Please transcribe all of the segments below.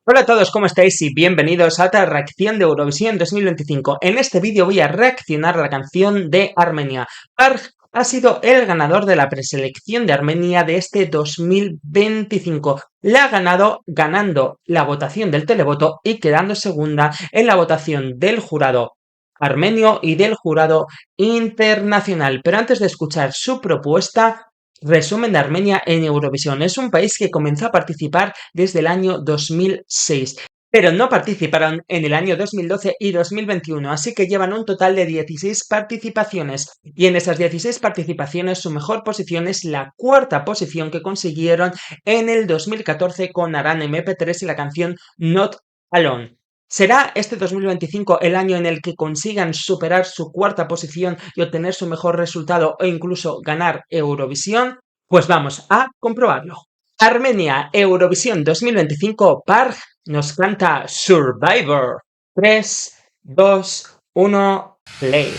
Hola a todos, ¿cómo estáis? Y bienvenidos a otra reacción de Eurovisión 2025. En este vídeo voy a reaccionar a la canción de Armenia. Park ha sido el ganador de la preselección de Armenia de este 2025. La ha ganado ganando la votación del televoto y quedando segunda en la votación del jurado armenio y del jurado internacional. Pero antes de escuchar su propuesta, resumen de Armenia en Eurovisión. Es un país que comenzó a participar desde el año 2006, pero no participaron en el año 2012 y 2021, así que llevan un total de 16 participaciones. Y en esas 16 participaciones su mejor posición es la cuarta posición que consiguieron en el 2014 con Aran MP3 y la canción Not Alone. ¿Será este 2025 el año en el que consigan superar su cuarta posición y obtener su mejor resultado o incluso ganar Eurovisión? Pues vamos a comprobarlo. Armenia, Eurovisión 2025, Park nos canta Survivor. 3, 2, 1, play.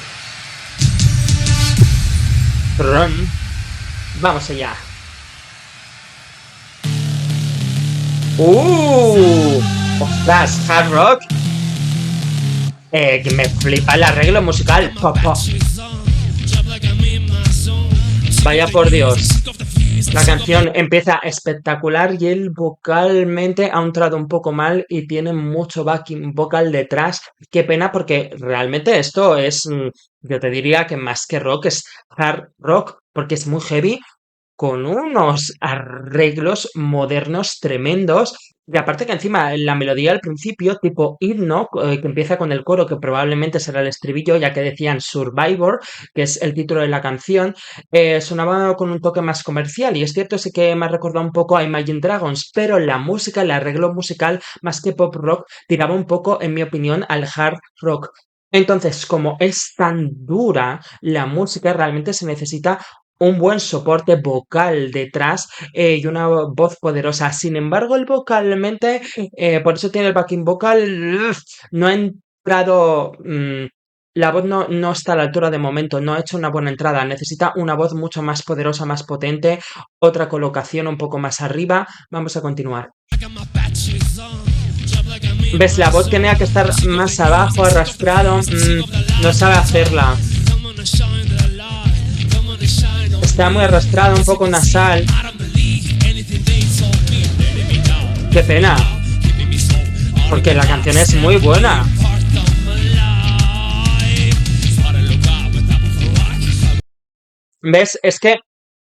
Run. Vamos allá. ¡Ostras! Hard rock. Que me flipa el arreglo musical. Vaya por Dios. La canción empieza espectacular y él vocalmente ha entrado un poco mal y tiene mucho backing vocal detrás. Qué pena porque realmente esto es, yo te diría que más que rock es hard rock porque es muy heavy con unos arreglos modernos tremendos. Y aparte que encima la melodía al principio, tipo himno, que empieza con el coro, que probablemente será el estribillo, ya que decían Survivor, que es el título de la canción, sonaba con un toque más comercial. Y es cierto, sí que me ha recordado un poco a Imagine Dragons, pero la música, el arreglo musical, más que pop rock, tiraba un poco, en mi opinión, al hard rock. Entonces, como es tan dura la música, realmente se necesita un buen soporte vocal detrás y una voz poderosa. Sin embargo, el vocalmente, por eso tiene el backing vocal, no ha entrado, la voz no está a la altura de momento, no ha hecho una buena entrada, necesita una voz mucho más poderosa, más potente, otra colocación un poco más arriba. Vamos a continuar. ¿Ves? La voz tenía que estar más abajo, arrastrado, no sabe hacerla. Está muy arrastrado, un poco nasal. Qué pena. Porque la canción es muy buena. ¿Ves? Es que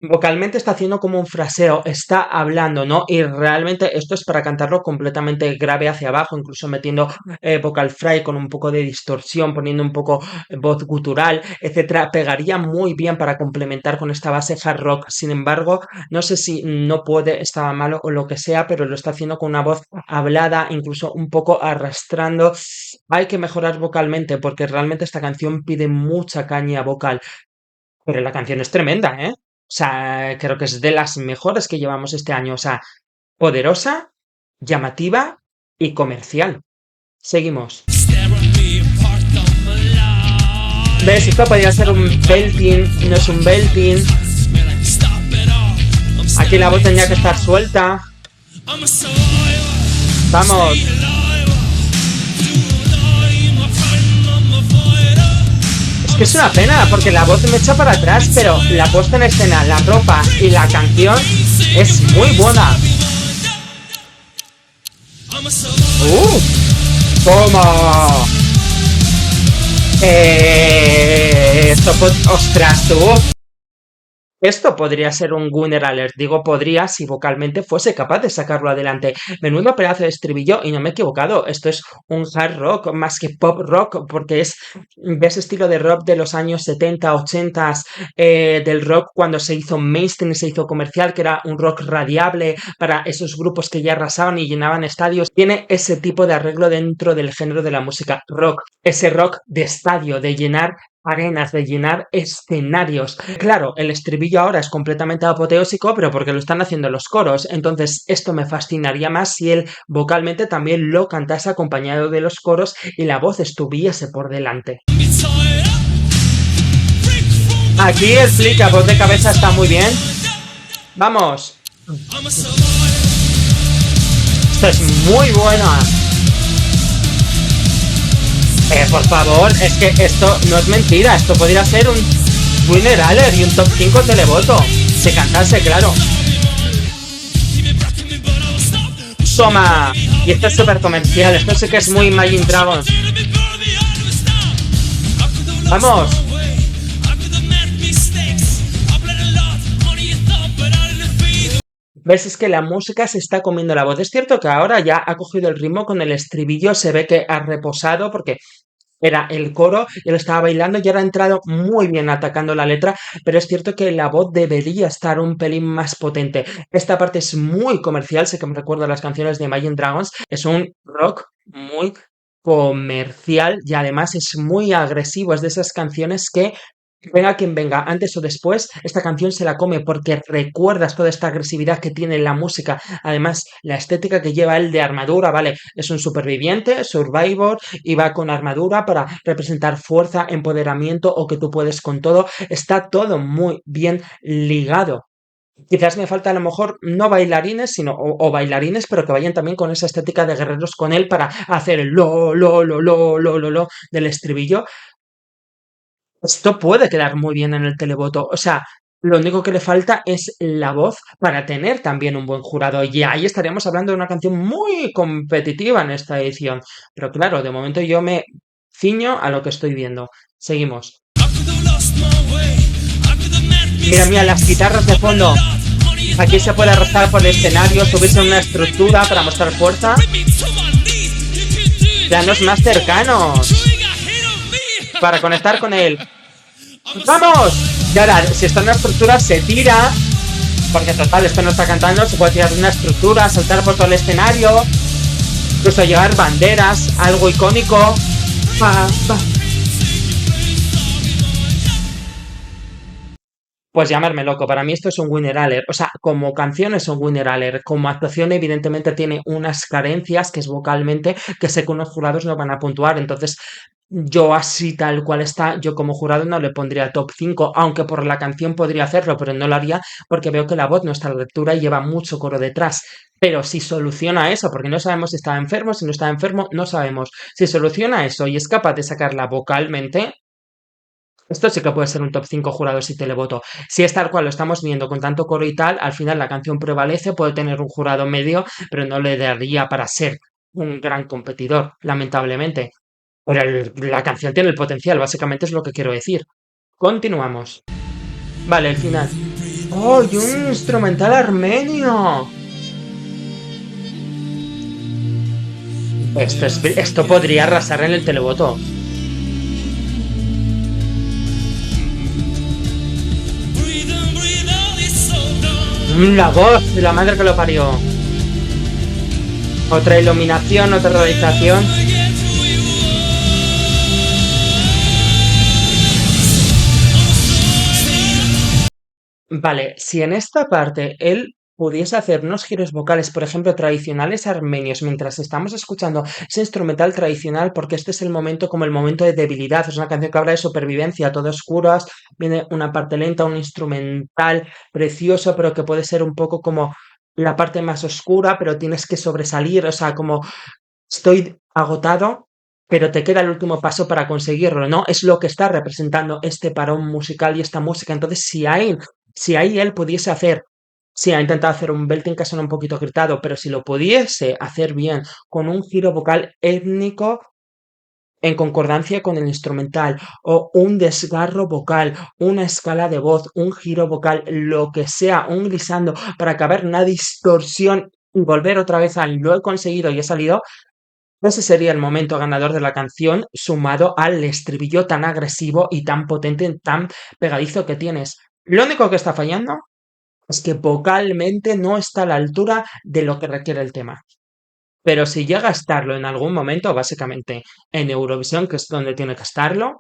vocalmente está haciendo como un fraseo, está hablando, ¿no? Y realmente esto es para cantarlo completamente grave hacia abajo, incluso metiendo vocal fry con un poco de distorsión, poniendo un poco voz gutural, etcétera. Pegaría muy bien para complementar con esta base hard rock. Sin embargo, no sé si no puede, estaba malo o lo que sea, pero lo está haciendo con una voz hablada, incluso un poco arrastrando. Hay que mejorar vocalmente porque realmente esta canción pide mucha caña vocal. Pero la canción es tremenda, ¿eh? O sea, creo que es de las mejores que llevamos este año. O sea, poderosa, llamativa y comercial. Seguimos. ¿Ves? Esto podría ser un belting, no es un belting. Aquí la voz tenía que estar suelta. Vamos. Es que es una pena porque la voz me echa para atrás, pero la puesta en escena, la ropa y la canción es muy buena. ¿Cómo? Ostras, tú. Esto podría ser un winner alert, digo podría si vocalmente fuese capaz de sacarlo adelante. Menudo pedazo de estribillo y no me he equivocado, esto es un hard rock más que pop rock porque es de ese estilo de rock de los años 70, 80, del rock cuando se hizo mainstream, se hizo comercial, que era un rock radiable para esos grupos que ya arrasaban y llenaban estadios. Tiene ese tipo de arreglo dentro del género de la música rock, ese rock de estadio, de llenar arenas, de llenar escenarios. Claro, el estribillo ahora es completamente apoteósico, pero porque lo están haciendo los coros. Entonces, esto me fascinaría más si él vocalmente también lo cantase acompañado de los coros y la voz estuviese por delante. Aquí el flick a voz de cabeza está muy bien. ¡Vamos! Esto es muy buena. Por favor, es que esto no es mentira. Esto podría ser un winner alert y un top 5 televoto. Si cantase, claro. Toma. Y esto es súper comercial. Esto sí que es muy Imagine Dragons. Vamos. ¿Ves? Es que la música se está comiendo la voz. Es cierto que ahora ya ha cogido el ritmo con el estribillo. Se ve que ha reposado porque era el coro y él estaba bailando y ahora ha entrado muy bien atacando la letra, pero es cierto que la voz debería estar un pelín más potente. Esta parte es muy comercial, sé que me recuerda a las canciones de Imagine Dragons, es un rock muy comercial y además es muy agresivo, es de esas canciones que venga quien venga, antes o después, esta canción se la come porque recuerdas toda esta agresividad que tiene la música. Además, la estética que lleva él de armadura, ¿vale? Es un superviviente, survivor, y va con armadura para representar fuerza, empoderamiento o que tú puedes con todo. Está todo muy bien ligado. Quizás me falta a lo mejor no bailarines, sino o bailarines, pero que vayan también con esa estética de guerreros con él para hacer el lo del estribillo. Esto puede quedar muy bien en el televoto. O sea, lo único que le falta es la voz para tener también un buen jurado. Y ahí estaríamos hablando de una canción muy competitiva en esta edición. Pero claro, de momento yo me ciño a lo que estoy viendo. Seguimos. Mira, mira, las guitarras de fondo. Aquí se puede arrastrar por el escenario, subirse en una estructura para mostrar fuerza. Planos más cercanos para conectar con él. ¡Vamos! Y ahora, si está en una estructura, se tira. Porque total, esto no está cantando. Se puede tirar de una estructura, saltar por todo el escenario. Incluso llevar banderas, algo icónico. Pues llamarme loco, para mí esto es un winner alert, o sea, como canción es un winner alert, como actuación evidentemente tiene unas carencias que es vocalmente, que sé que unos jurados no van a puntuar, entonces yo así tal cual está, yo como jurado no le pondría top 5, aunque por la canción podría hacerlo, pero no lo haría porque veo que la voz no está a la altura y lleva mucho coro detrás. Pero si soluciona eso, porque no sabemos si está enfermo, si no está enfermo, no sabemos. Si soluciona eso y es capaz de sacarla vocalmente, esto sí que puede ser un top 5 jurados y televoto. Si es tal cual lo estamos viendo con tanto coro y tal, al final la canción prevalece, puede tener un jurado medio, pero no le daría para ser un gran competidor, lamentablemente. Pero la canción tiene el potencial, básicamente es lo que quiero decir. Continuamos. Vale, el final. ¡Oh, y un instrumental armenio! Esto podría arrasar en el televoto. La voz de la madre que lo parió. Otra iluminación, otra realización. Vale, si en esta parte él pudiese hacer unos giros vocales, por ejemplo, tradicionales armenios, mientras estamos escuchando ese instrumental tradicional, porque este es el momento como el momento de debilidad, es una canción que habla de supervivencia, todo oscuras, viene una parte lenta, un instrumental precioso, pero que puede ser un poco como la parte más oscura, pero tienes que sobresalir, o sea, como estoy agotado, pero te queda el último paso para conseguirlo, ¿no? Es lo que está representando este parón musical y esta música. Entonces, si ahí él pudiese hacer, sí, ha intentado hacer un belting que suena un poquito gritado, pero si lo pudiese hacer bien, con un giro vocal étnico en concordancia con el instrumental, o un desgarro vocal, una escala de voz, un giro vocal, lo que sea, un glissando, para acabar una distorsión y volver otra vez al lo he conseguido y he salido, ese sería el momento ganador de la canción, sumado al estribillo tan agresivo y tan potente, tan pegadizo que tienes. Lo único que está fallando es que vocalmente no está a la altura de lo que requiere el tema. Pero si llega a estarlo en algún momento, básicamente en Eurovisión, que es donde tiene que estarlo,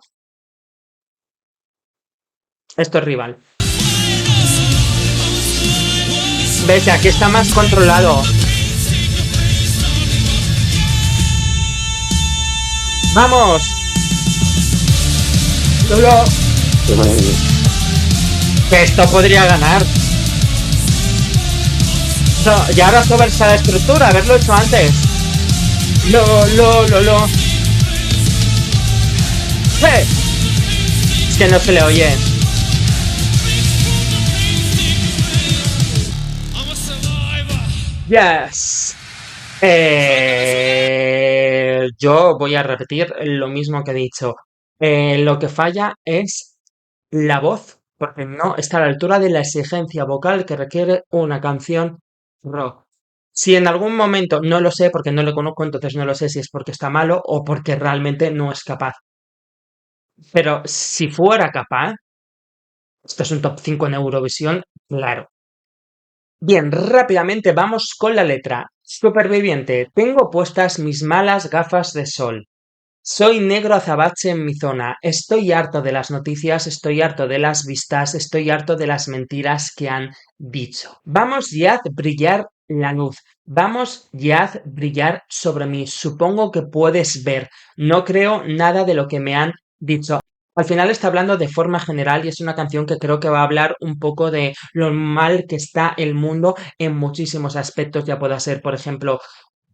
esto es rival. Ves, aquí está más controlado. ¡Vamos! ¡Lolo! Que esto podría ganar. Y ahora sobersa la estructura, haberlo hecho antes. Lo. ¡Eh! Es que no se le oye. Yes. Yo voy a repetir lo mismo que he dicho. Lo que falla es la voz, porque no está a la altura de la exigencia vocal que requiere una canción rock. Si en algún momento, no lo sé porque no lo conozco, entonces no lo sé si es porque está malo o porque realmente no es capaz. Pero si fuera capaz, esto es un top 5 en Eurovisión, claro. Bien, rápidamente vamos con la letra. Superviviente, tengo puestas mis malas gafas de sol. Soy negro azabache en mi zona. Estoy harto de las noticias, estoy harto de las vistas, estoy harto de las mentiras que han dicho. Vamos ya a brillar la luz. Vamos ya a brillar sobre mí. Supongo que puedes ver. No creo nada de lo que me han dicho. Al final está hablando de forma general y es una canción que creo que va a hablar un poco de lo mal que está el mundo en muchísimos aspectos, ya pueda ser, por ejemplo,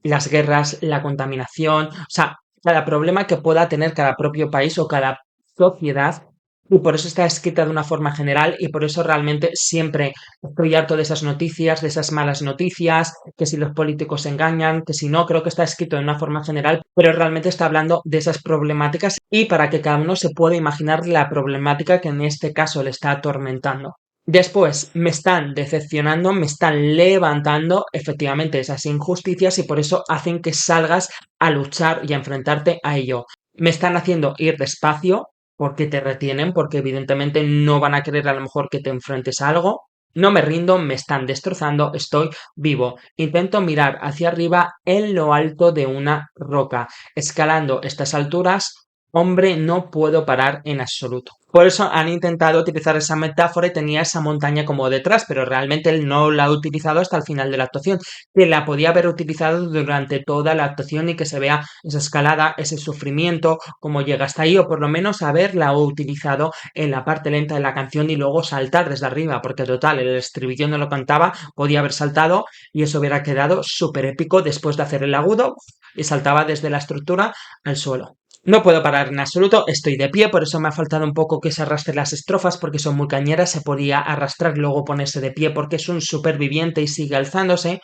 las guerras, la contaminación, o sea, cada problema que pueda tener cada propio país o cada sociedad. Y por eso está escrita de una forma general y por eso realmente siempre estoy harto de esas noticias, de esas malas noticias, que si los políticos engañan, que si no, creo que está escrito de una forma general, pero realmente está hablando de esas problemáticas y para que cada uno se pueda imaginar la problemática que en este caso le está atormentando. Después, me están decepcionando, me están levantando efectivamente esas injusticias y por eso hacen que salgas a luchar y a enfrentarte a ello. Me están haciendo ir despacio porque te retienen, porque evidentemente no van a querer a lo mejor que te enfrentes a algo. No me rindo, me están destrozando, estoy vivo. Intento mirar hacia arriba en lo alto de una roca. Escalando estas alturas, hombre, no puedo parar en absoluto. Por eso han intentado utilizar esa metáfora y tenía esa montaña como detrás, pero realmente él no la ha utilizado hasta el final de la actuación, que la podía haber utilizado durante toda la actuación y que se vea esa escalada, ese sufrimiento, cómo llega hasta ahí, o por lo menos haberla utilizado en la parte lenta de la canción y luego saltar desde arriba, porque total, el estribillo no lo cantaba, podía haber saltado y eso hubiera quedado súper épico después de hacer el agudo y saltaba desde la estructura al suelo. No puedo parar en absoluto, estoy de pie, por eso me ha faltado un poco que se arrastre las estrofas, porque son muy cañeras, se podía arrastrar y luego ponerse de pie, porque es un superviviente y sigue alzándose.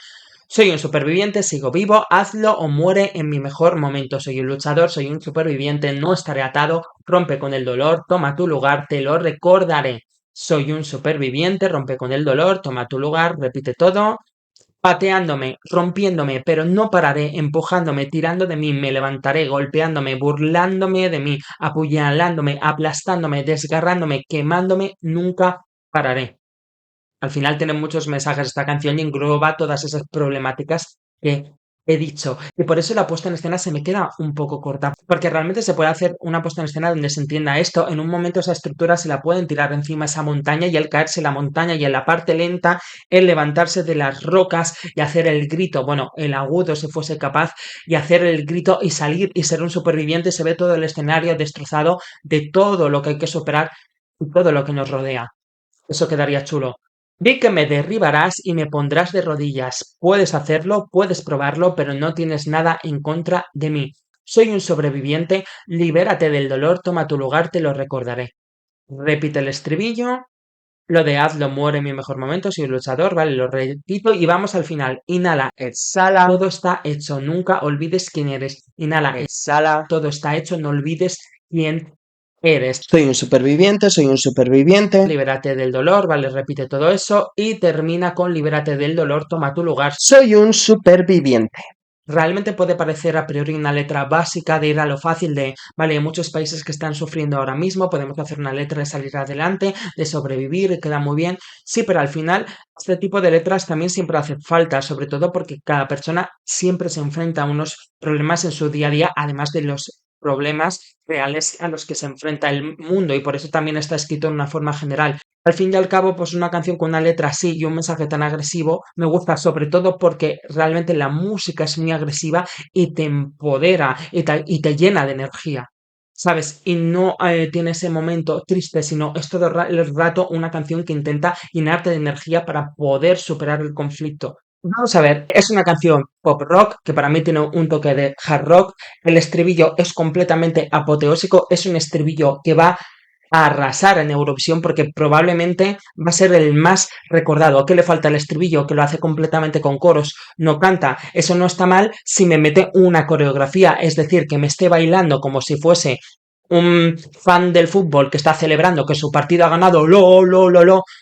Soy un superviviente, sigo vivo, hazlo o muere en mi mejor momento. Soy un luchador, soy un superviviente, no estaré atado, rompe con el dolor, toma tu lugar, te lo recordaré. Soy un superviviente, rompe con el dolor, toma tu lugar, repite todo, pateándome, rompiéndome, pero no pararé, empujándome, tirando de mí, me levantaré, golpeándome, burlándome de mí, apuñalándome, aplastándome, desgarrándome, quemándome, nunca pararé. Al final tiene muchos mensajes esta canción y engloba todas esas problemáticas que he dicho. Y por eso la puesta en escena se me queda un poco corta. Porque realmente se puede hacer una puesta en escena donde se entienda esto. En un momento esa estructura se la pueden tirar encima esa montaña y al caerse la montaña y en la parte lenta, el levantarse de las rocas y hacer el grito. Bueno, el agudo si fuese capaz y hacer el grito y salir y ser un superviviente. Se ve todo el escenario destrozado de todo lo que hay que superar y todo lo que nos rodea. Eso quedaría chulo. Vi que me derribarás y me pondrás de rodillas. Puedes hacerlo, puedes probarlo, pero no tienes nada en contra de mí. Soy un sobreviviente, libérate del dolor, toma tu lugar, te lo recordaré. Repite el estribillo, lo de hazlo muere en mi mejor momento, soy un luchador, vale, lo repito y vamos al final. Inhala, exhala, todo está hecho, nunca olvides quién eres. Inhala, exhala, todo está hecho, no olvides quién eres. Soy un superviviente, soy un superviviente. Libérate del dolor, vale, repite todo eso y termina con libérate del dolor, toma tu lugar. Soy un superviviente. Realmente puede parecer a priori una letra básica de ir a lo fácil de, vale, hay muchos países que están sufriendo ahora mismo, podemos hacer una letra de salir adelante, de sobrevivir, y queda muy bien. Sí, pero al final este tipo de letras también siempre hace falta, sobre todo porque cada persona siempre se enfrenta a unos problemas en su día a día, además de los problemas reales a los que se enfrenta el mundo y por eso también está escrito en una forma general. Al fin y al cabo, pues una canción con una letra así y un mensaje tan agresivo me gusta sobre todo porque realmente la música es muy agresiva y te empodera y te llena de energía, ¿sabes? Y no tiene ese momento triste, sino es todo el rato una canción que intenta llenarte de energía para poder superar el conflicto. Vamos a ver, es una canción pop rock que para mí tiene un toque de hard rock. El estribillo es completamente apoteósico, es un estribillo que va a arrasar en Eurovisión porque probablemente va a ser el más recordado. ¿A qué le falta el estribillo? Que lo hace completamente con coros, no canta. Eso no está mal si me mete una coreografía, es decir, que me esté bailando como si fuese un fan del fútbol que está celebrando que su partido ha ganado, lo.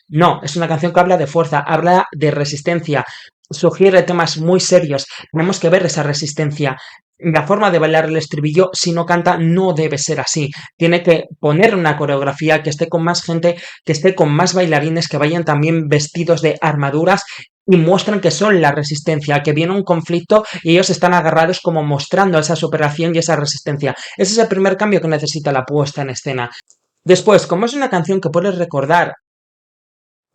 No, es una canción que habla de fuerza, habla de resistencia, sugiere temas muy serios. Tenemos que ver esa resistencia. La forma de bailar el estribillo, si no canta, no debe ser así. Tiene que poner una coreografía que esté con más gente, que esté con más bailarines, que vayan también vestidos de armaduras y muestran que son la resistencia, que viene un conflicto y ellos están agarrados como mostrando esa superación y esa resistencia. Ese es el primer cambio que necesita la puesta en escena. Después, como es una canción que puedes recordar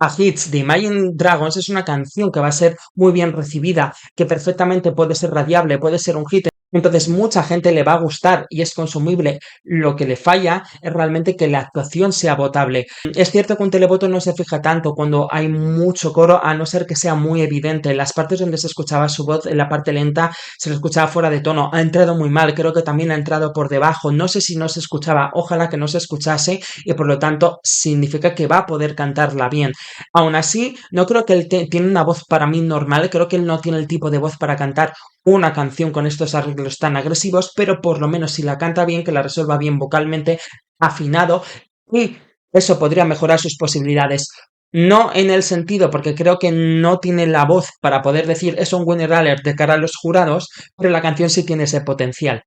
a hits de Imagine Dragons, es una canción que va a ser muy bien recibida, que perfectamente puede ser radiable, puede ser un hit. Entonces, mucha gente le va a gustar y es consumible. Lo que le falla es realmente que la actuación sea votable. Es cierto que un televoto no se fija tanto cuando hay mucho coro, a no ser que sea muy evidente. En las partes donde se escuchaba su voz, en la parte lenta, se lo escuchaba fuera de tono. Ha entrado muy mal, creo que también ha entrado por debajo. No sé si no se escuchaba, ojalá que no se escuchase y por lo tanto significa que va a poder cantarla bien. Aún así, no creo que él tiene una voz para mí normal, creo que él no tiene el tipo de voz para cantar una canción con estos arreglos tan agresivos, pero por lo menos si la canta bien, que la resuelva bien vocalmente, afinado, y eso podría mejorar sus posibilidades. No en el sentido, porque creo que no tiene la voz para poder decir es un winner alert de cara a los jurados, pero la canción sí tiene ese potencial.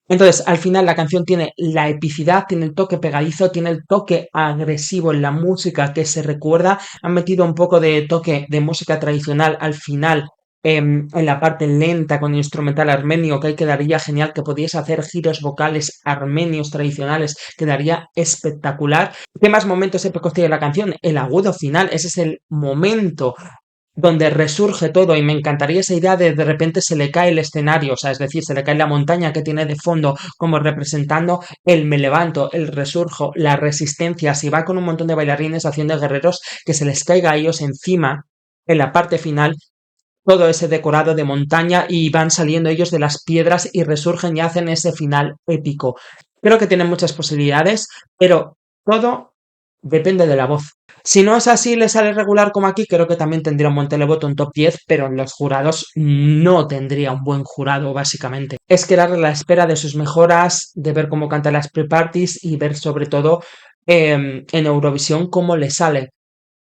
Entonces, al final la canción tiene la epicidad, tiene el toque pegadizo, tiene el toque agresivo en la música que se recuerda. Han metido un poco de toque de música tradicional al final, en la parte lenta con instrumental armenio, que ahí quedaría genial, que podías hacer giros vocales armenios tradicionales, quedaría espectacular. ¿Qué más momentos épicos tiene la canción? El agudo final, ese es el momento donde resurge todo y me encantaría esa idea de repente se le cae el escenario, o sea, es decir, se le cae la montaña que tiene de fondo como representando el me levanto, el resurjo, la resistencia, si va con un montón de bailarines haciendo guerreros que se les caiga a ellos encima en la parte final todo ese decorado de montaña y van saliendo ellos de las piedras y resurgen y hacen ese final épico. Creo que tienen muchas posibilidades, pero todo depende de la voz. Si no es así, le sale regular como aquí, creo que también tendría un buen televoto, un top 10, pero en los jurados no tendría un buen jurado, básicamente. Es quedar a la espera de sus mejoras, de ver cómo canta las pre-parties y ver sobre todo en Eurovisión cómo le sale.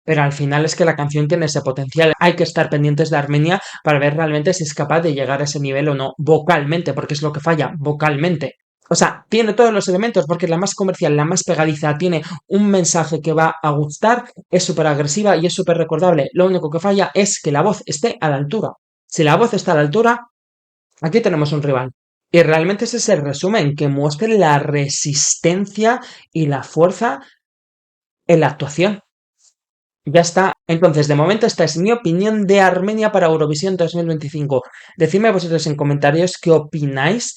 Pero al final es que la canción tiene ese potencial. Hay que estar pendientes de Armenia para ver realmente si es capaz de llegar a ese nivel o no, vocalmente, porque es lo que falla, vocalmente. O sea, tiene todos los elementos porque es la más comercial, la más pegadiza, tiene un mensaje que va a gustar, es súper agresiva y es súper recordable. Lo único que falla es que la voz esté a la altura. Si la voz está a la altura, aquí tenemos un rival. Y realmente ese es el resumen, que muestre la resistencia y la fuerza en la actuación. Ya está. Entonces, de momento, esta es mi opinión de Armenia para Eurovisión 2025. Decidme vosotros en comentarios qué opináis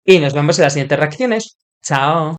y nos vemos en las siguientes reacciones. Chao.